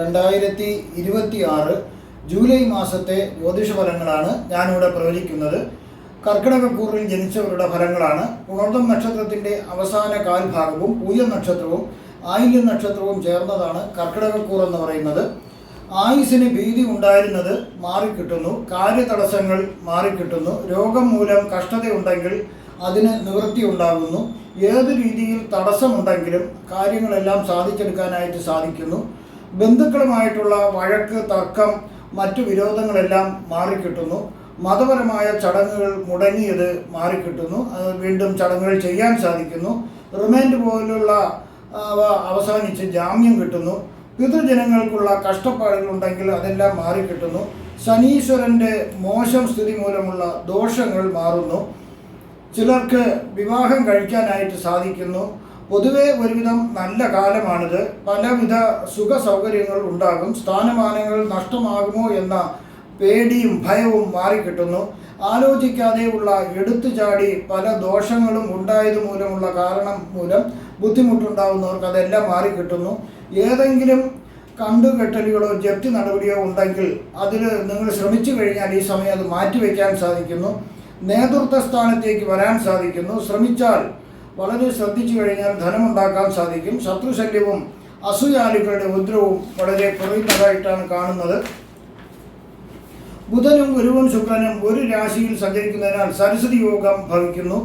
2026 July മാസത്തെ ജ്യോതിഷ ഫലങ്ങളാണ് ഞാനിവിടെ പ്രവചിക്കുന്നത്. കർക്കിടകക്കൂറിൽ ജനിച്ചവരുടെ ഫലങ്ങളാണ്. പുണർദം നക്ഷത്രത്തിൻ്റെ അവസാന കാൽഭാഗവും പൂയം നക്ഷത്രവും ആയില്യം നക്ഷത്രവും ചേർന്നതാണ് കർക്കിടകക്കൂർ എന്ന് പറയുന്നത്. ആയുസ്സിന് ഭീതി ഉണ്ടായിരുന്നത് മാറിക്കിട്ടുന്നു, കാര്യതടസ്സങ്ങൾ മാറിക്കിട്ടുന്നു, രോഗം മൂലം കഷ്ടതയുണ്ടെങ്കിൽ അതിന് നിവൃത്തി ഉണ്ടാകുന്നു, ഏത് രീതിയിൽ തടസ്സമുണ്ടെങ്കിലും കാര്യങ്ങളെല്ലാം സാധിച്ചെടുക്കാനായിട്ട് സാധിക്കുന്നു. ബന്ധുക്കളുമായിട്ടുള്ള വഴക്ക്, തർക്കം, മറ്റു വിരോധങ്ങളെല്ലാം മാറിക്കിട്ടുന്നു. മതപരമായ ചടങ്ങുകൾ മുടങ്ങിയത് മാറിക്കിട്ടുന്നു, വീണ്ടും ചടങ്ങുകൾ ചെയ്യാൻ സാധിക്കുന്നു. റിമാൻഡ് പോലുള്ള അവസാനിച്ച് ജാമ്യം കിട്ടുന്നു. പിതൃജനങ്ങൾക്കുള്ള കഷ്ടപ്പാടുകളുണ്ടെങ്കിൽ അതെല്ലാം മാറിക്കിട്ടുന്നു. ശനീശ്വരൻ്റെ മോശം സ്ഥിതി മൂലമുള്ള ദോഷങ്ങൾ മാറുന്നു. ചിലർക്ക് വിവാഹം കഴിക്കാനായിട്ട് സാധിക്കുന്നു. പൊതുവെ ഒരുവിധം നല്ല കാലമാണിത്. പലവിധ സുഖ സൗകര്യങ്ങൾ ഉണ്ടാകും. സ്ഥാനമാനങ്ങൾ നഷ്ടമാകുമോ എന്ന പേടിയും ഭയവും മാറിക്കിട്ടുന്നു. ആലോചിക്കാതെയുള്ള എടുത്തുചാടി പല ദോഷങ്ങളും ഉണ്ടായത് മൂലമുള്ള കാരണം മൂലം ബുദ്ധിമുട്ടുണ്ടാകുന്നവർക്ക് അതെല്ലാം മാറിക്കിട്ടുന്നു. ഏതെങ്കിലും കണ്ടുകെട്ടലുകളോ ജപ്തി നടപടിയോ ഉണ്ടെങ്കിൽ അതിൽ നിങ്ങൾ ശ്രമിച്ചു കഴിഞ്ഞാൽ ഈ സമയം അത് മാറ്റിവെക്കാൻ സാധിക്കുന്നു. നേതൃത്വ സ്ഥാനത്തേക്ക് വരാൻ സാധിക്കുന്നു. ശ്രമിച്ചാൽ വളരെ ശ്രദ്ധിച്ചു കഴിഞ്ഞാൽ ധനമുണ്ടാക്കാൻ സാധിക്കും. ശത്രുശല്യവും അസൂയാലുക്കളുടെ ഉപദ്രവവും വളരെ കുറയുന്നതായിട്ടാണ് കാണുന്നത്. ബുധനും ഗുരുവും ശുക്രനും ഒരു രാശിയിൽ സഞ്ചരിക്കുന്നതിനാൽ സരസ്വതി യോഗം ഭവിക്കുന്നു.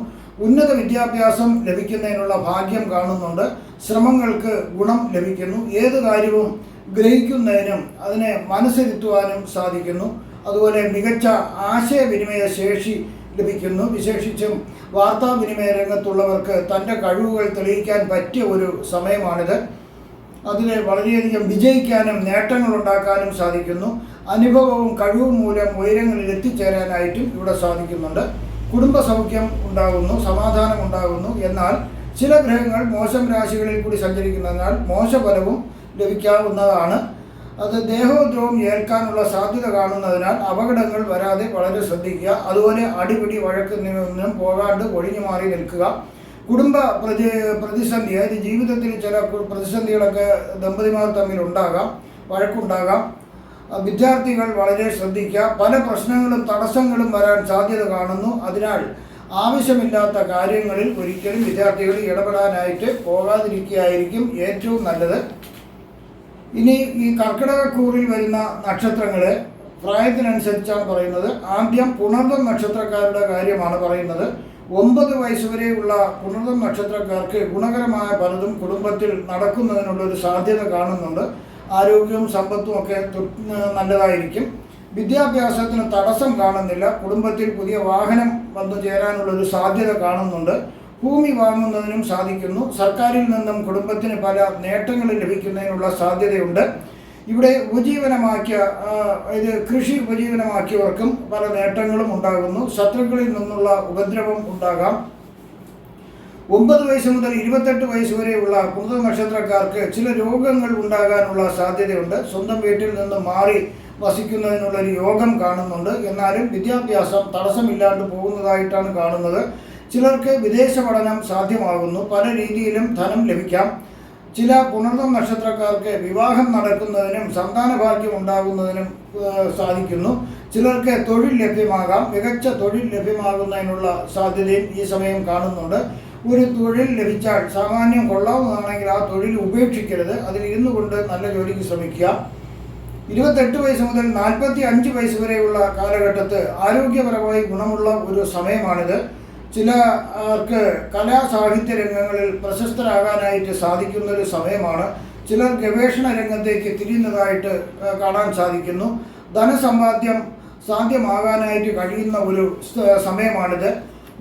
ഉന്നത വിദ്യാഭ്യാസം ലഭിക്കുന്നതിനുള്ള ഭാഗ്യം കാണുന്നുണ്ട്. ശ്രമങ്ങൾക്ക് ഗുണം ലഭിക്കുന്നു. ഏത് കാര്യവും ഗ്രഹിക്കുന്നതിനും അതിനെ മനസ്സിരുത്തുവാനും സാധിക്കുന്നു. അതുപോലെ മികച്ച ആശയവിനിമയ ശേഷി ലഭിക്കുന്നു. വിശേഷിച്ചും വാർത്താവിനിമയ രംഗത്തുള്ളവർക്ക് തൻ്റെ കഴിവുകൾ തെളിയിക്കാൻ പറ്റിയ ഒരു സമയമാണിത്. അതിൽ വളരെയധികം വിജയിക്കാനും നേട്ടങ്ങൾ ഉണ്ടാക്കാനും സാധിക്കുന്നു. അനുഭവവും കഴിവും മൂലം ഉയരങ്ങളിൽ എത്തിച്ചേരാനായിട്ടും ഇവിടെ സാധിക്കുന്നുണ്ട്. കുടുംബ സൗഖ്യം ഉണ്ടാകുന്നു, സമാധാനം ഉണ്ടാകുന്നു. എന്നാൽ ചില ഗ്രഹങ്ങൾ മോശം രാശികളിൽ കൂടി സഞ്ചരിക്കുന്നതിനാൽ മോശഫലവും ലഭിക്കാവുന്നതാണ്. അത് ദേഹോദ്രവം ഏൽക്കാനുള്ള സാധ്യത കാണുന്നതിനാൽ അപകടങ്ങൾ വരാതെ വളരെ ശ്രദ്ധിക്കുക. അതുപോലെ അടിപിടി വഴക്കിനും പോകാണ്ട് ഒഴിഞ്ഞു മാറി നിൽക്കുക. കുടുംബ പ്രതിസന്ധി, അതായത് ജീവിതത്തിൽ ചില പ്രതിസന്ധികളൊക്കെ ദമ്പതിമാർ തമ്മിൽ ഉണ്ടാകാം, വഴക്കുണ്ടാകാം. വിദ്യാർത്ഥികൾ വളരെ ശ്രദ്ധിക്കുക. പല പ്രശ്നങ്ങളും തടസ്സങ്ങളും വരാൻ സാധ്യത കാണുന്നു. അതിനാൽ ആവശ്യമില്ലാത്ത കാര്യങ്ങളിൽ ഒരിക്കലും വിദ്യാർത്ഥികൾ ഇടപെടാനായിട്ട് പോകാതിരിക്കുകയായിരിക്കും ഏറ്റവും നല്ലത്. ഇനി ഈ കർക്കിടകക്കൂറിൽ വരുന്ന നക്ഷത്രങ്ങൾ പ്രായത്തിനനുസരിച്ചാണ് പറയുന്നത്. ആദ്യം പുണർദം നക്ഷത്രക്കാരുടെ കാര്യമാണ് പറയുന്നത്. 9 വയസ്സ് വരെയുള്ള പുണർദം നക്ഷത്രക്കാർക്ക് ഗുണകരമായ പലതും കുടുംബത്തിൽ നടക്കുന്നതിനുള്ളൊരു സാധ്യത കാണുന്നുണ്ട്. ആരോഗ്യവും സമ്പത്തും ഒക്കെ നല്ലതായിരിക്കും. വിദ്യാഭ്യാസത്തിന് തടസ്സം കാണുന്നില്ല. കുടുംബത്തിൽ പുതിയ വാഹനം വന്നു ചേരാനുള്ളൊരു സാധ്യത കാണുന്നുണ്ട്. ഭൂമി വാങ്ങുന്നതിനും സാധിക്കുന്നു. സർക്കാരിൽ നിന്നും കുടുംബത്തിന് പല നേട്ടങ്ങളും ലഭിക്കുന്നതിനുള്ള സാധ്യതയുണ്ട്. ഇവിടെ ഉപജീവനമാക്കിയ കൃഷി ഉപജീവനമാക്കിയവർക്കും പല നേട്ടങ്ങളും ഉണ്ടാകുന്നു. ശത്രുക്കളിൽ നിന്നുള്ള ഉപദ്രവം ഉണ്ടാകാം. 9 വയസ്സ് മുതൽ 28 വയസ്സ് വരെയുള്ള പുണർദ നക്ഷത്രക്കാർക്ക് ചില രോഗങ്ങൾ ഉണ്ടാകാനുള്ള സാധ്യതയുണ്ട്. സ്വന്തം വീട്ടിൽ നിന്ന് മാറി വസിക്കുന്നതിനുള്ളൊരു യോഗം കാണുന്നുണ്ട്. എന്നാലും വിദ്യാഭ്യാസം തടസ്സമില്ലാണ്ട് പോകുന്നതായിട്ടാണ് കാണുന്നത്. ചിലർക്ക് വിദേശ പഠനം സാധ്യമാകുന്നു. പല രീതിയിലും ധനം ലഭിക്കാം. ചില പുണർദം നക്ഷത്രക്കാർക്ക് വിവാഹം നടക്കുന്നതിനും സന്താനഭാഗ്യം ഉണ്ടാകുന്നതിനും സാധിക്കുന്നു. ചിലർക്ക് തൊഴിൽ ലഭ്യമാകാം. മികച്ച തൊഴിൽ ലഭ്യമാകുന്നതിനുള്ള സാധ്യതയും ഈ സമയം കാണുന്നുണ്ട്. ഒരു തൊഴിൽ ലഭിച്ചാൽ സാമാന്യം കൊള്ളാവുന്നതാണെങ്കിൽ ആ തൊഴിൽ ഉപേക്ഷിക്കരുത്. അതിൽ ഇരുന്നു കൊണ്ട് നല്ല ജോലിക്ക് ശ്രമിക്കുക. 28 വയസ്സ് മുതൽ 45 വയസ്സ് വരെയുള്ള കാലഘട്ടത്ത് ആരോഗ്യപരമായി ഗുണമുള്ള ഒരു സമയമാണിത്. ചിലർക്ക് കലാ സാഹിത്യ രംഗങ്ങളിൽ പ്രശസ്തരാകാനായിട്ട് സാധിക്കുന്നൊരു സമയമാണ്. ചിലർ ഗവേഷണ രംഗത്തേക്ക് തിരിയുന്നതായിട്ട് കാണാൻ സാധിക്കുന്നു. ധനസമ്പാദ്യം സാധ്യമാകാനായിട്ട് കഴിയുന്ന ഒരു സമയമാണിത്.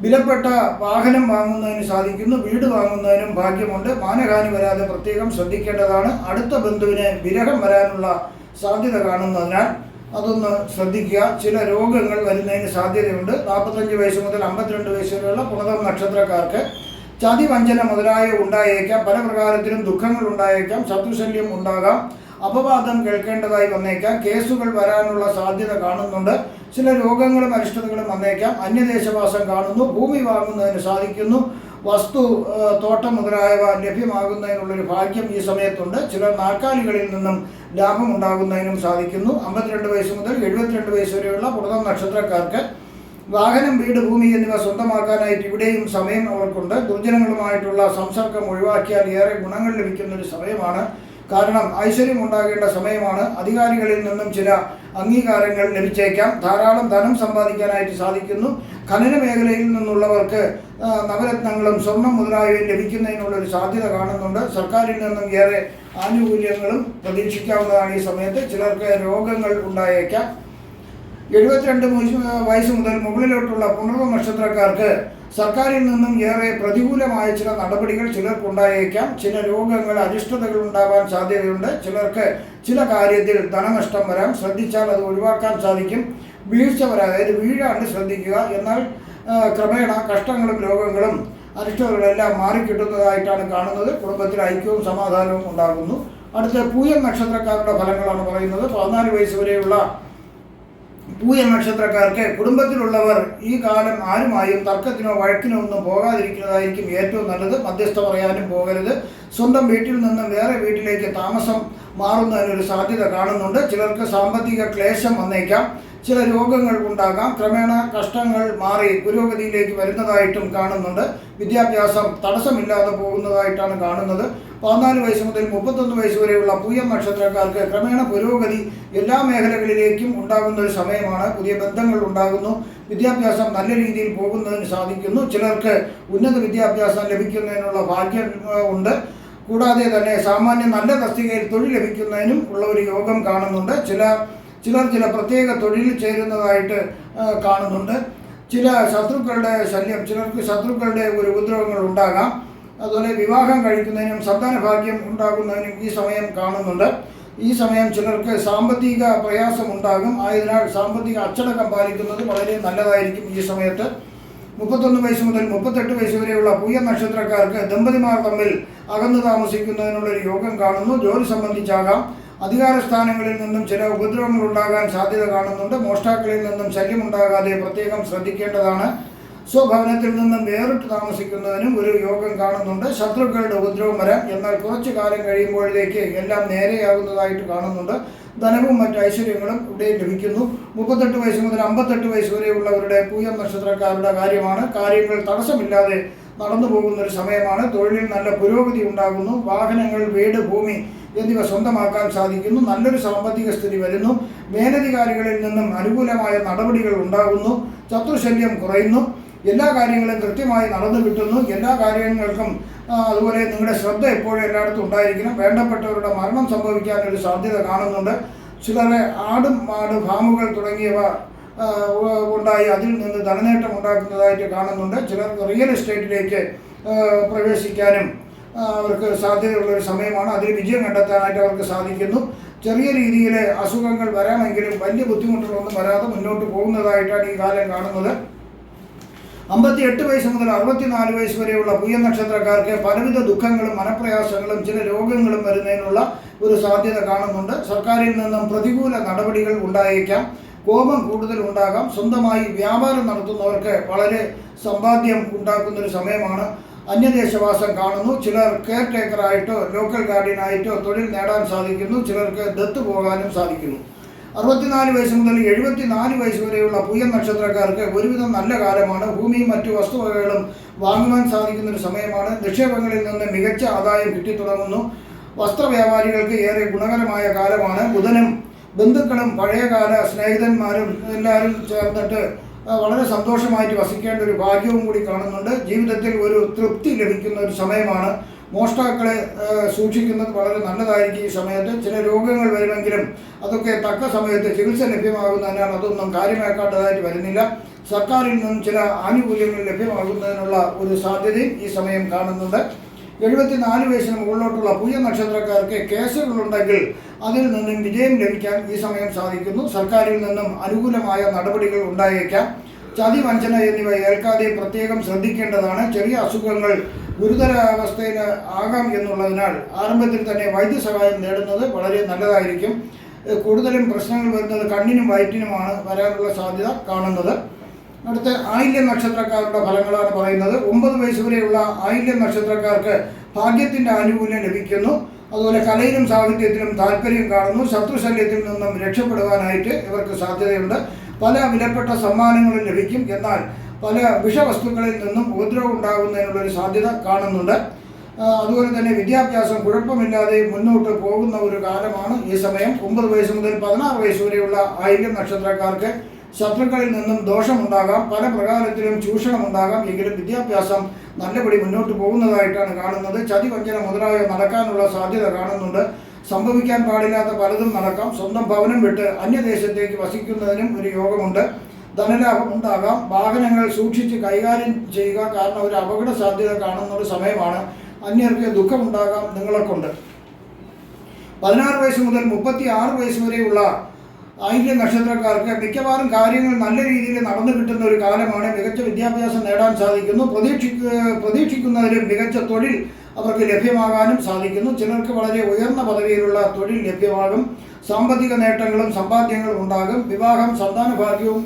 വിലപ്പെട്ട വാഹനം വാങ്ങുന്നതിന് സാധിക്കുന്നു. വീട് വാങ്ങുന്നതിനും ഭാഗ്യമുണ്ട്. മാനഹാനി വരാതെ പ്രത്യേകം ശ്രദ്ധിക്കേണ്ടതാണ്. അടുത്ത ബന്ധുവിന് വിരഹം വരാനുള്ള സാധ്യത കാണുന്നതിനാൽ അതൊന്ന് ശ്രദ്ധിക്കുക. ചില രോഗങ്ങൾ വരുന്നതിന് സാധ്യതയുണ്ട്. 45 വയസ്സ് മുതൽ 52 വയസ്സ് വരെയുള്ള പുണർദം നക്ഷത്രക്കാർക്ക് ചതി, വഞ്ചന മുതലായ ഉണ്ടായേക്കാം. പല പ്രകാരത്തിലും ദുഃഖങ്ങൾ ഉണ്ടായേക്കാം. ശത്രുശല്യം ഉണ്ടാകാം. അപവാദം കേൾക്കേണ്ടതായി വന്നേക്കാം. കേസുകൾ വരാനുള്ള സാധ്യത കാണുന്നുണ്ട്. ചില രോഗങ്ങളും അരിഷ്ടതകളും വന്നേക്കാം. അന്യദേശവാസം കാണുന്നു. ഭൂമി വാങ്ങുന്നതിന് സാധിക്കുന്നു. വസ്തു, തോട്ടം മുതലായവ ലഭ്യമാകുന്നതിനുള്ളൊരു ഭാഗ്യം ഈ സമയത്തുണ്ട്. ചിലർ നാൽക്കാലികളിൽ നിന്നും ലാഭം ഉണ്ടാകുന്നതിനും സാധിക്കുന്നു. 52 വയസ്സ് മുതൽ 72 വയസ്സ് വരെയുള്ള പുണർദം നക്ഷത്രക്കാർക്ക് വാഹനം, വീട്, ഭൂമി എന്നിവ സ്വന്തമാക്കാനായിട്ട് ഇവിടെയും സമയം അവർക്കുണ്ട്. ദുർജനങ്ങളുമായിട്ടുള്ള സംസർഗം ഒഴിവാക്കിയാൽ ഏറെ ഗുണങ്ങൾ ലഭിക്കുന്നൊരു സമയമാണ്. കാരണം ഐശ്വര്യം ഉണ്ടാകേണ്ട സമയമാണ്. അധികാരികളിൽ നിന്നും ചില അംഗീകാരങ്ങൾ ലഭിച്ചേക്കാം. ധാരാളം ധനം സമ്പാദിക്കാനായിട്ട് സാധിക്കുന്നു. ഖനന മേഖലയിൽ നിന്നുള്ളവർക്ക് നവരത്നങ്ങളും സ്വർണം മുതലായവയും ലഭിക്കുന്നതിനുള്ളൊരു സാധ്യത കാണുന്നുണ്ട്. സർക്കാരിൽ നിന്നും ഏറെ ആനുകൂല്യങ്ങളും പ്രതീക്ഷിക്കാവുന്നതാണ് ഈ സമയത്ത്. ചിലർക്ക് രോഗങ്ങൾ ഉണ്ടായേക്കാം. 72 വയസ്സ് മുതൽ മുകളിലോട്ടുള്ള പുണർദം നക്ഷത്രക്കാർക്ക് സർക്കാരിൽ നിന്നും ഏറെ പ്രതികൂലമായ ചില നടപടികൾ ചിലർക്കുണ്ടായേക്കാം. ചില രോഗങ്ങൾ, അരിഷ്ടതകൾ ഉണ്ടാവാൻ സാധ്യതയുണ്ട്. ചിലർക്ക് ചില കാര്യത്തിൽ ധനനഷ്ടം വരാം. ശ്രദ്ധിച്ചാൽ അത് ഒഴിവാക്കാൻ സാധിക്കും. വീഴ്ച വരാം, അതായത് വീഴാണ്ട് ശ്രദ്ധിക്കുക. എന്നാൽ ക്രമേണ കഷ്ടങ്ങളും രോഗങ്ങളും അരിഷ്ടതകളെല്ലാം മാറിക്കിട്ടുന്നതായിട്ടാണ് കാണുന്നത്. കുടുംബത്തിൽ ഐക്യവും സമാധാനവും ഉണ്ടാകുന്നു. അടുത്ത പൂയം നക്ഷത്രക്കാരുടെ ഫലങ്ങളാണ് പറയുന്നത്. 14 വയസ്സ് വരെയുള്ള പൂയം നക്ഷത്രക്കാർക്ക് കുടുംബത്തിലുള്ളവർ ഈ കാലം ആരുമായും തർക്കത്തിനോ വഴക്കിനോ ഒന്നും പോകാതിരിക്കുന്നതായിരിക്കും ഏറ്റവും നല്ലത്. മധ്യസ്ഥ പറയാനും പോകരുത്. സ്വന്തം വീട്ടിൽ നിന്നും വേറെ വീട്ടിലേക്ക് താമസം മാറുന്നതിനൊരു സാധ്യത കാണുന്നുണ്ട്. ചിലർക്ക് സാമ്പത്തിക ക്ലേശം വന്നേക്കാം. ചില രോഗങ്ങൾ ഉണ്ടാകാം. ക്രമേണ കഷ്ടങ്ങൾ മാറി പുരോഗതിയിലേക്ക് വരുന്നതായിട്ടും കാണുന്നുണ്ട്. വിദ്യാഭ്യാസം തടസ്സമില്ലാതെ പോകുന്നതായിട്ടാണ് കാണുന്നത്. 14 വയസ്സ് മുതൽ 31 വയസ്സ് വരെയുള്ള പൂയം നക്ഷത്രക്കാർക്ക് ക്രമേണ പുരോഗതി എല്ലാ മേഖലകളിലേക്കും ഉണ്ടാകുന്ന ഒരു സമയമാണ്. പുതിയ ബന്ധങ്ങൾ ഉണ്ടാകുന്നു. വിദ്യാഭ്യാസം നല്ല രീതിയിൽ പോകുന്നതിന് സാധിക്കുന്നു. ചിലർക്ക് ഉന്നത വിദ്യാഭ്യാസം ലഭിക്കുന്നതിനുള്ള ഭാഗ്യം ഉണ്ട്. കൂടാതെ തന്നെ സാമാന്യം നല്ല തസ്തികയിൽ തൊഴിൽ ലഭിക്കുന്നതിനും ഉള്ള ഒരു യോഗം കാണുന്നുണ്ട്. ചിലർ ചില പ്രത്യേക തൊഴിലിൽ ചേരുന്നതായിട്ട് കാണുന്നുണ്ട്. ചില ശത്രുക്കളുടെ ശല്യം, ചിലർക്ക് ശത്രുക്കളുടെ ഒരു ഉപദ്രവങ്ങൾ ഉണ്ടാകാം. അതുപോലെ വിവാഹം കഴിക്കുന്നതിനും സന്താന ഭാഗ്യം ഉണ്ടാകുന്നതിനും ഈ സമയം കാണുന്നുണ്ട്. ഈ സമയം ചിലർക്ക് സാമ്പത്തിക പ്രയാസം ഉണ്ടാകും. ആയതിനാൽ സാമ്പത്തിക അച്ചടക്കം പാലിക്കുന്നത് വളരെ നല്ലതായിരിക്കും ഈ സമയത്ത്. 31 വയസ്സ് മുതൽ 38 വയസ്സ് വരെയുള്ള പൂയം നക്ഷത്രക്കാർക്ക് ദമ്പതിമാർ തമ്മിൽ അകന്നു താമസിക്കുന്നതിനുള്ളൊരു യോഗം കാണുന്നു. ജോലി സംബന്ധിച്ചാകാം. അധികാര സ്ഥാനങ്ങളിൽ നിന്നും ചില ഉപദ്രവങ്ങൾ ഉണ്ടാകാൻ സാധ്യത കാണുന്നുണ്ട്. മോഷ്ടാക്കളിൽ നിന്നും ശല്യമുണ്ടാകാതെ പ്രത്യേകം ശ്രദ്ധിക്കേണ്ടതാണ്. സ്വഭവനത്തിൽ നിന്നും വേറിട്ട് താമസിക്കുന്നതിനും ഒരു യോഗം കാണുന്നുണ്ട്. ശത്രുക്കളുടെ ഉപദ്രവം വരാം. എന്നാൽ കുറച്ചു കാലം കഴിയുമ്പോഴേക്ക് എല്ലാം നേരെയാകുന്നതായിട്ട് കാണുന്നുണ്ട്. ധനവും മറ്റ് ഐശ്വര്യങ്ങളും ഇവിടെ ലഭിക്കുന്നു. 38 വയസ്സ് മുതൽ 58 വയസ്സ് വരെയുള്ളവരുടെ പൂയം നക്ഷത്രക്കാരുടെ കാര്യമാണ്. കാര്യങ്ങൾ തടസ്സമില്ലാതെ നടന്നു പോകുന്നൊരു സമയമാണ്. തൊഴിലിൽ നല്ല പുരോഗതി ഉണ്ടാകുന്നു. വാഹനങ്ങൾ, വീട്, ഭൂമി എന്നിവ സ്വന്തമാക്കാൻ സാധിക്കുന്നു. നല്ലൊരു സാമ്പത്തിക സ്ഥിതി വരുന്നു. മേലധികാരികളിൽ നിന്നും അനുകൂലമായ നടപടികൾ ഉണ്ടാകുന്നു. ശത്രുശല്യം കുറയുന്നു. എല്ലാ കാര്യങ്ങളും കൃത്യമായി നടന്നു കിട്ടുന്നു. എല്ലാ കാര്യങ്ങൾക്കും അതുപോലെ നിങ്ങളുടെ ശ്രദ്ധ എപ്പോഴും എല്ലായിടത്തും ഉണ്ടായിരിക്കണം. വേണ്ടപ്പെട്ടവരുടെ മരണം സംഭവിക്കാനൊരു സാധ്യത കാണുന്നുണ്ട്. ചിലരെ ആടും മാട് ഫാമുകൾ തുടങ്ങിയവ ഉണ്ടായി അതിൽ നിന്ന് ധനനേട്ടം ഉണ്ടാക്കുന്നതായിട്ട് കാണുന്നുണ്ട്. ചിലർക്ക് റിയൽ എസ്റ്റേറ്റിലേക്ക് പ്രവേശിക്കാനും അവർക്ക് സാധ്യതയുള്ളൊരു സമയമാണ്. അതിൽ വിജയം കണ്ടെത്താനായിട്ട് അവർക്ക് സാധിക്കുന്നു. ചെറിയ രീതിയിലെ അസുഖങ്ങൾ വരാമെങ്കിലും വലിയ ബുദ്ധിമുട്ടുകളൊന്നും വരാതെ മുന്നോട്ട് പോകുന്നതായിട്ടാണ് ഈ കാലം കാണുന്നത്. 58 വയസ്സ് മുതൽ 64 വയസ്സ് വരെയുള്ള പൂയം നക്ഷത്രക്കാർക്ക് പലവിധ ദുഃഖങ്ങളും മനപ്രയാസങ്ങളും ചില രോഗങ്ങളും വരുന്നതിനുള്ള ഒരു സാധ്യത കാണുന്നുണ്ട്. സർക്കാരിൽ നിന്നും പ്രതികൂല നടപടികൾ ഉണ്ടായേക്കാം. കോപം കൂടുതൽ ഉണ്ടാകാം. സ്വന്തമായി വ്യാപാരം നടത്തുന്നവർക്ക് വളരെ സമ്പാദ്യം ഉണ്ടാക്കുന്നൊരു സമയമാണ്. അന്യദേശവാസം കാണുന്നു. ചിലർ കെയർ ടേക്കറായിട്ടോ ലോക്കൽ ഗാർഡിയനായിട്ടോ തൊഴിൽ നേടാൻ സാധിക്കുന്നു. ചിലർക്ക് ദത്ത് പോകാനും സാധിക്കുന്നു. 64 വയസ്സ് മുതൽ 74 വയസ്സ് വരെയുള്ള പൂയം നക്ഷത്രക്കാർക്ക് ഒരുവിധം നല്ല കാലമാണ്. ഭൂമിയും മറ്റു വസ്തുവകകളും വാങ്ങുവാൻ സാധിക്കുന്നൊരു സമയമാണ്. നിക്ഷേപങ്ങളിൽ നിന്ന് മികച്ച ആദായം കിട്ടിത്തുടങ്ങുന്നു. വസ്ത്രവ്യാപാരികൾക്ക് ഏറെ ഗുണകരമായ കാലമാണ്. ബുധനും ബന്ധുക്കളും പഴയകാല സ്നേഹിതന്മാരും എല്ലാവരും ചേർന്നിട്ട് വളരെ സന്തോഷമായിട്ട് വസിക്കേണ്ട ഒരു ഭാഗ്യവും കൂടി കാണുന്നുണ്ട്. ജീവിതത്തിൽ ഒരു തൃപ്തി ലഭിക്കുന്ന ഒരു സമയമാണ്. മോഷ്ടാക്കളെ സൂക്ഷിക്കുന്നത് വളരെ നല്ലതായിരിക്കും ഈ സമയത്ത്. ചില രോഗങ്ങൾ വരുമെങ്കിലും അതൊക്കെ തക്ക സമയത്ത് ചികിത്സ ലഭ്യമാകുന്നതിനാൽ അതൊന്നും കാര്യമാക്കേണ്ടതായിട്ട് വരുന്നില്ല. സർക്കാരിൽ നിന്നും ചില ആനുകൂല്യങ്ങൾ ലഭ്യമാകുന്നതിനുള്ള ഒരു സാധ്യതയും ഈ സമയം കാണുന്നുണ്ട്. 74 വയസ്സിന് മുകളിലോട്ടുള്ള പൂയം നക്ഷത്രക്കാർക്ക് കേസുകളുണ്ടെങ്കിൽ അതിൽ നിന്നും വിജയം ലഭിക്കാൻ ഈ സമയം സാധിക്കുന്നു. സർക്കാരിൽ നിന്നും അനുകൂലമായ നടപടികൾ ഉണ്ടായേക്കാം. ചതി, വഞ്ചന എന്നിവ ഏൽക്കാതെ പ്രത്യേകം ശ്രദ്ധിക്കേണ്ടതാണ്. ചെറിയ അസുഖങ്ങൾ ഗുരുതരാവസ്ഥയിൽ ആകാം എന്നുള്ളതിനാൽ ആരംഭത്തിൽ തന്നെ വൈദ്യസഹായം നേടുന്നത് വളരെ നല്ലതായിരിക്കും. കൂടുതലും പ്രശ്നങ്ങൾ വരുന്നത് കണ്ണിനും വയറ്റിനുമാണ് വരാനുള്ള സാധ്യത കാണുന്നത്. അടുത്ത ആയില്യം നക്ഷത്രക്കാരുടെ ഫലങ്ങളാണ് പറയുന്നത്. 9 വയസ്സ് വരെയുള്ള ആയില്യം നക്ഷത്രക്കാർക്ക് ഭാഗ്യത്തിൻ്റെ ആനുകൂല്യം ലഭിക്കുന്നു. അതുപോലെ കലയിലും സാഹിത്യത്തിലും താല്പര്യം കാണുന്നു. ശത്രുശല്യത്തിൽ നിന്നും രക്ഷപ്പെടുവാനായിട്ട് ഇവർക്ക് സാധ്യതയുണ്ട്. പല വിലപ്പെട്ട സമ്മാനങ്ങളും ലഭിക്കും. എന്നാൽ പല വിഷവസ്തുക്കളിൽ നിന്നും ഉപദ്രവം ഉണ്ടാകുന്നതിനുള്ളൊരു സാധ്യത കാണുന്നുണ്ട്. അതുപോലെ തന്നെ വിദ്യാഭ്യാസം കുഴപ്പമില്ലാതെ മുന്നോട്ട് പോകുന്ന ഒരു കാലമാണ് ഈ സമയം. 9 വയസ്സ് മുതൽ 16 വയസ്സ് വരെയുള്ള ആയില്യം നക്ഷത്രക്കാർക്ക് ശത്രുക്കളിൽ നിന്നും ദോഷമുണ്ടാകാം, പല പ്രകാരത്തിലും ചൂഷണമുണ്ടാകാം. എങ്കിലും വിദ്യാഭ്യാസം നല്ലപടി മുന്നോട്ട് പോകുന്നതായിട്ടാണ് കാണുന്നത്. ചതി വഞ്ചന മുതലായ നടക്കാനുള്ള സാധ്യത കാണുന്നുണ്ട്. സംഭവിക്കാൻ പാടില്ലാത്ത പലതും നടക്കാം. സ്വന്തം ഭവനം വിട്ട് അന്യദേശത്തേക്ക് വസിക്കുന്നതിനും ഒരു യോഗമുണ്ട്. ധനലാഭം ഉണ്ടാകാം. വാഹനങ്ങൾ സൂക്ഷിച്ച് കൈകാര്യം ചെയ്യുക, കാരണം ഒരു അപകട സാധ്യത കാണുന്ന ഒരു സമയമാണ്. അന്യർക്ക് ദുഃഖമുണ്ടാകാം നിങ്ങളെക്കൊണ്ട്. 16 വയസ്സ് മുതൽ 36 വയസ്സ് വരെയുള്ള ആയില്യം നക്ഷത്രക്കാർക്ക് മിക്കവാറും കാര്യങ്ങൾ നല്ല രീതിയിൽ നടന്നു കിട്ടുന്ന ഒരു കാലമാണ്. മികച്ച വിദ്യാഭ്യാസം നേടാൻ സാധിക്കുന്നു. പ്രതീക്ഷിക്കുന്നതിലും മികച്ച തൊഴിൽ അവർക്ക് ലഭ്യമാകാനും സാധിക്കുന്നു. ചിലർക്ക് വളരെ ഉയർന്ന പദവിയിലുള്ള തൊഴിൽ ലഭ്യമാകും. സാമ്പത്തിക നേട്ടങ്ങളും സമ്പാദ്യങ്ങളും ഉണ്ടാകും. വിവാഹം, സന്താനഭാഗ്യവും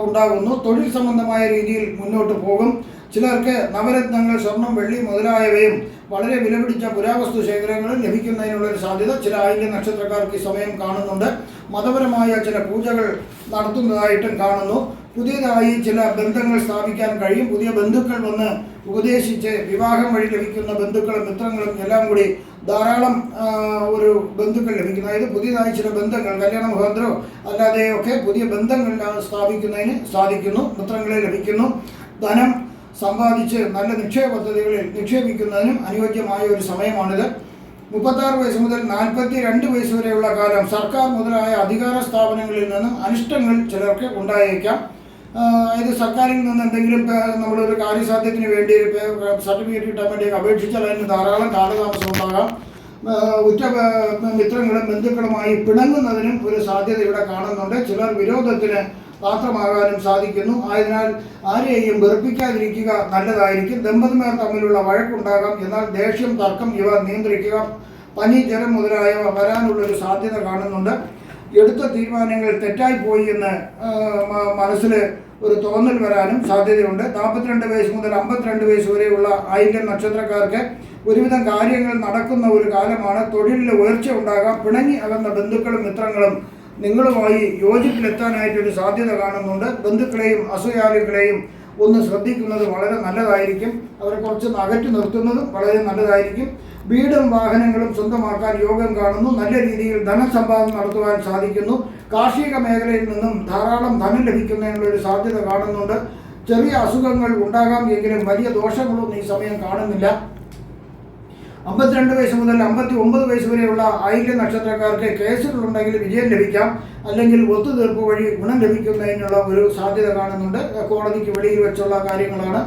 ഉണ്ടാകുന്നു. തൊഴിൽ സംബന്ധമായ രീതിയിൽ മുന്നോട്ട് പോകും. ചിലർക്ക് നവരത്നങ്ങൾ, സ്വർണം, വെള്ളി മുതലായവയും വളരെ വിലപിടിച്ച പുരാവസ്തു ശേഖരങ്ങളും ലഭിക്കുന്നതിനുള്ളൊരു സാധ്യത ചില ആയില്യം നക്ഷത്രക്കാർക്ക് ഈ സമയം കാണുന്നുണ്ട്. മതപരമായ ചില പൂജകൾ നടത്തുന്നതായിട്ടും കാണുന്നു. പുതിയതായി ചില ബന്ധങ്ങൾ സ്ഥാപിക്കാൻ കഴിയും. പുതിയ ബന്ധുക്കൾ വന്ന് ഉപദേശിച്ച് വിവാഹം വഴി ലഭിക്കുന്ന ബന്ധുക്കളും മിത്രങ്ങളും എല്ലാം കൂടി ധാരാളം ഒരു ബന്ധുക്കൾ ലഭിക്കുന്നു. അതായത് പുതിയതായി ചില ബന്ധങ്ങൾ, കല്യാണ മുഖാന്തരോ അല്ലാതെയൊക്കെ പുതിയ ബന്ധങ്ങൾ സ്ഥാപിക്കുന്നതിന് സാധിക്കുന്നു. മിത്രങ്ങളെ ലഭിക്കുന്നു. ധനം സമ്പാദിച്ച് നല്ല നിക്ഷേപ പദ്ധതികളിൽ നിക്ഷേപിക്കുന്നതിനും അനുയോജ്യമായ ഒരു സമയമാണിത്. 36 വയസ്സ് മുതൽ 42 വയസ്സ് വരെയുള്ള കാലം സർക്കാർ മുതലായ അധികാര സ്ഥാപനങ്ങളിൽ നിന്നും അനിഷ്ടങ്ങൾ ചിലർക്ക് ഉണ്ടായേക്കാം. അതായത് സർക്കാരിൽ നിന്ന് എന്തെങ്കിലും നമ്മളൊരു കാര്യസാധ്യത്തിന് വേണ്ടി സർട്ടിഫിക്കറ്റ് കിട്ടാൻ വേണ്ടി അപേക്ഷിച്ചാൽ അതിന് ധാരാളം കാലതാമസം ഉണ്ടാകാം. ഉറ്റ മിത്രങ്ങളും ബന്ധുക്കളുമായി പിണങ്ങുന്നതിനും ഒരു സാധ്യത ഇവിടെ കാണുന്നുണ്ട്. ചിലർ വിരോധത്തിന് പാത്രമാകാനും സാധിക്കുന്നു. ആയതിനാൽ ആരെയും വെറുപ്പിക്കാതിരിക്കുക നല്ലതായിരിക്കും. ദമ്പതിമാർ തമ്മിലുള്ള വഴക്കുണ്ടാകാം. എന്നാൽ ദേഷ്യം, തർക്കം ഇവ നിയന്ത്രിക്കുക. പനി, ജലം മുതലായവ വരാനുള്ളൊരു സാധ്യത കാണുന്നുണ്ട്. എടുത്ത തീരുമാനങ്ങൾ തെറ്റായിപ്പോയി എന്ന് മനസ്സിൽ ഒരു തോന്നൽ വരാനും സാധ്യതയുണ്ട്. 42 വയസ്സ് മുതൽ 52 വയസ്സ് വരെയുള്ള ആയില്യം നക്ഷത്രക്കാർക്ക് ഒരുവിധം കാര്യങ്ങൾ നടക്കുന്ന ഒരു കാലമാണ്. തൊഴിലിൽ ഉയർച്ച ഉണ്ടാകാം. പിണങ്ങി അകന്ന ബന്ധുക്കളും മിത്രങ്ങളും നിങ്ങളുമായി യോജിപ്പിലെത്താനായിട്ടൊരു സാധ്യത കാണുന്നുണ്ട്. ബന്ധുക്കളെയും അസൂയാലുക്കളെയും ഒന്ന് ശ്രദ്ധിക്കുന്നത് വളരെ നല്ലതായിരിക്കും. അവരെ കുറച്ച് അകറ്റി നിർത്തുന്നതും വളരെ നല്ലതായിരിക്കും. വീടും വാഹനങ്ങളും സ്വന്തമാക്കാൻ യോഗം കാണുന്നു. നല്ല രീതിയിൽ ധനസമ്പാദനം നടത്തുവാൻ സാധിക്കുന്നു. കാർഷിക മേഖലയിൽ നിന്നും ധാരാളം ധനം ലഭിക്കുന്നതിനുള്ളൊരു സാധ്യത കാണുന്നുണ്ട്. ചെറിയ അസുഖങ്ങൾ ഉണ്ടാകാം, എങ്കിലും വലിയ ദോഷങ്ങളൊന്നും ഈ സമയം കാണുന്നില്ല. 52 വയസ്സ് മുതൽ 59 വയസ്സ് വരെയുള്ള ആയില്യം നക്ഷത്രക്കാർക്ക് കേസുകളുണ്ടെങ്കിൽ വിജയം ലഭിക്കാം. അല്ലെങ്കിൽ ഒത്തുതീർപ്പ് വഴി ഗുണം ലഭിക്കുന്നതിനുള്ള ഒരു സാധ്യത കാണുന്നുണ്ട്. കോടതിക്ക് വെളിയിൽ വെച്ചുള്ള കാര്യങ്ങളാണ്.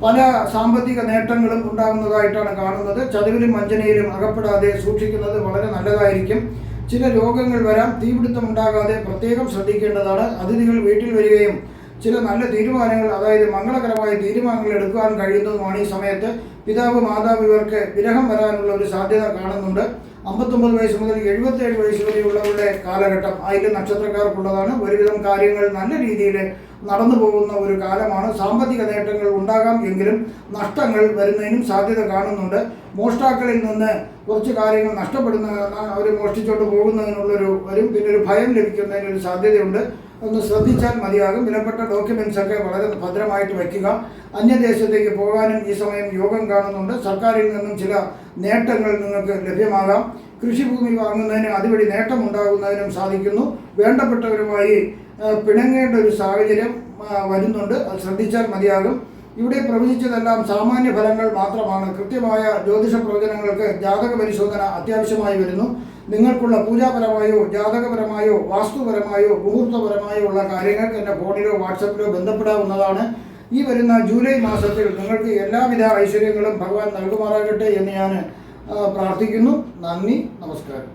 പല സാമ്പത്തിക നേട്ടങ്ങളും ഉണ്ടാകുന്നതായിട്ടാണ് കാണുന്നത്. ചതിവിലും വഞ്ചനയിലും അകപ്പെടാതെ സൂക്ഷിക്കുന്നത് വളരെ നല്ലതായിരിക്കും. ചില രോഗങ്ങൾ വരാം. തീപിടുത്തം ഉണ്ടാകാതെ പ്രത്യേകം ശ്രദ്ധിക്കേണ്ടതാണ്. അതിഥികൾ വീട്ടിൽ വരികയും ചില നല്ല തീരുമാനങ്ങൾ, അതായത് മംഗളകരമായ തീരുമാനങ്ങൾ എടുക്കുവാൻ കഴിയുന്നതുമാണ് ഈ സമയത്ത്. പിതാവ്, മാതാവ് ഇവർക്ക് വിരഹം വരാനുള്ള ഒരു സാധ്യത കാണുന്നുണ്ട്. 59 വയസ്സ് മുതൽ 77 വയസ്സ് വരെയുള്ളവരുടെ കാലഘട്ടം ആയില്യം നക്ഷത്രക്കാർക്കുള്ളതാണ്. ഒരുവിധം കാര്യങ്ങൾ നല്ല രീതിയിൽ നടന്നു പോകുന്ന ഒരു കാലമാണ്. സാമ്പത്തിക നേട്ടങ്ങൾ ഉണ്ടാകാം, എങ്കിലും നഷ്ടങ്ങൾ വരുന്നതിനും സാധ്യത കാണുന്നുണ്ട്. മോഷ്ടാക്കളിൽ നിന്ന് കുറച്ച് കാര്യങ്ങൾ നഷ്ടപ്പെടുന്ന, അവർ മോഷ്ടിച്ചുകൊണ്ട് പോകുന്നതിനുള്ളൊരു പിന്നെ ഒരു ഭയം ലഭിക്കുന്നതിനൊരു സാധ്യതയുണ്ട്. ഒന്ന് ശ്രദ്ധിച്ചാൽ മതിയാകും. വിലപ്പെട്ട ഡോക്യുമെൻറ്റ്സ് ഒക്കെ വളരെ ഭദ്രമായിട്ട് വയ്ക്കുക. അന്യദേശത്തേക്ക് പോകാനും ഈ സമയം യോഗം കാണുന്നുണ്ട്. സർക്കാരിൽ നിന്നും ചില നേട്ടങ്ങൾ നിങ്ങൾക്ക് ലഭ്യമാകാം. കൃഷിഭൂമി വാങ്ങുന്നതിന് അതുവഴി നേട്ടമുണ്ടാകുന്നതിനും സാധിക്കുന്നു. വേണ്ടപ്പെട്ടവരുമായി പിണങ്ങേണ്ട ഒരു സാഹചര്യം വരുന്നുണ്ട്. അത് ശ്രദ്ധിച്ചാൽ മതിയാകും. ഇവിടെ പ്രവചിച്ചതെല്ലാം സാമാന്യ ഫലങ്ങൾ മാത്രമാണ്. കൃത്യമായ ജ്യോതിഷ പ്രവചനങ്ങൾക്ക് ജാതക പരിശോധന അത്യാവശ്യമായി വരുന്നു. നിങ്ങൾക്കുള്ള പൂജാപരമായോ ജാതകപരമായോ വാസ്തുപരമായോ മുഹൂർത്തപരമായോ ഉള്ള കാര്യങ്ങൾക്ക് എൻ്റെ ഫോണിലോ വാട്സപ്പിലോ ബന്ധപ്പെടാവുന്നതാണ്. ഈ വരുന്ന ജൂലൈ മാസത്തിൽ നിങ്ങൾക്ക് എല്ലാവിധ ഐശ്വര്യങ്ങളും ഭഗവാൻ നൽകുമാറാകട്ടെ എന്ന് ഞാൻ പ്രാർത്ഥിക്കുന്നു. നന്ദി, നമസ്കാരം.